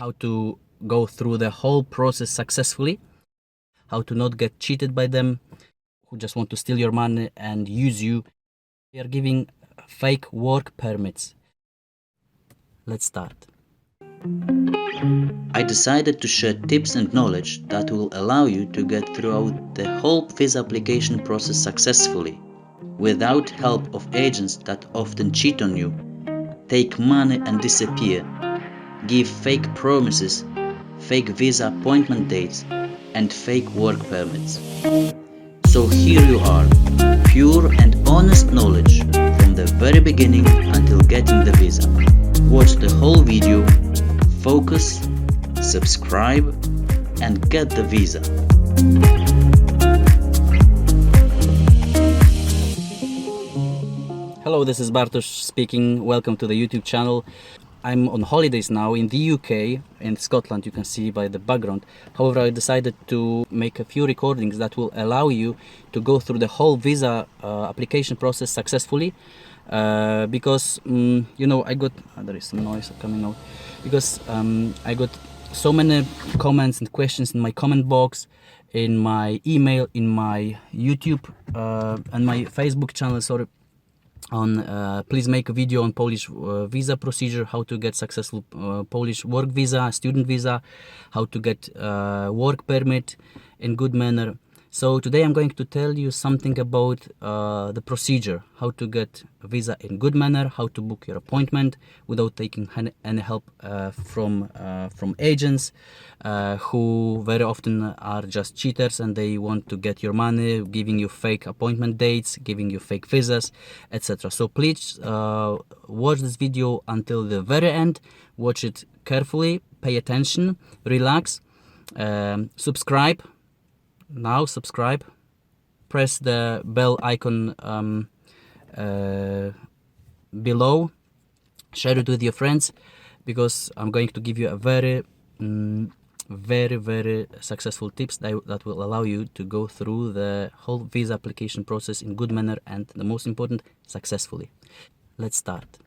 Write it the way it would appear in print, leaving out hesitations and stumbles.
how to go through the whole process successfully, how to not get cheated by them who just want to steal your money and use you. They are giving fake work permits. Let's start. I decided to share tips and knowledge that will allow you to get throughout the whole visa application process successfully, without help of agents that often cheat on you, take money and disappear, give fake promises, fake visa appointment dates, and fake work permits. So here you are, pure and honest knowledge from the very beginning until getting the visa. Watch the whole video, focus, subscribe, and get the visa. Hello, this is Bartosz speaking. Welcome to the YouTube channel. I'm on holidays now in the UK, in Scotland, you can see by the background. However, I decided to make a few recordings that will allow you to go through the whole visa application process successfully. Because you know, I got there is some noise coming out because I got so many comments and questions in my comment box, in my email, in my YouTube and my Facebook channel, sorry, on please make a video on Polish visa procedure, how to get successful Polish work visa, student visa, how to get work permit in good manner. So today I'm going to tell you something about the procedure, how to get a visa in good manner, how to book your appointment without taking any help from agents who very often are just cheaters and they want to get your money, giving you fake appointment dates, giving you fake visas, etc. So please watch this video until the very end, watch it carefully, pay attention, relax, subscribe. Now subscribe, press the bell icon below, share it with your friends, because I'm going to give you a very successful tips that will allow you to go through the whole visa application process in good manner and, the most important, successfully. Let's start.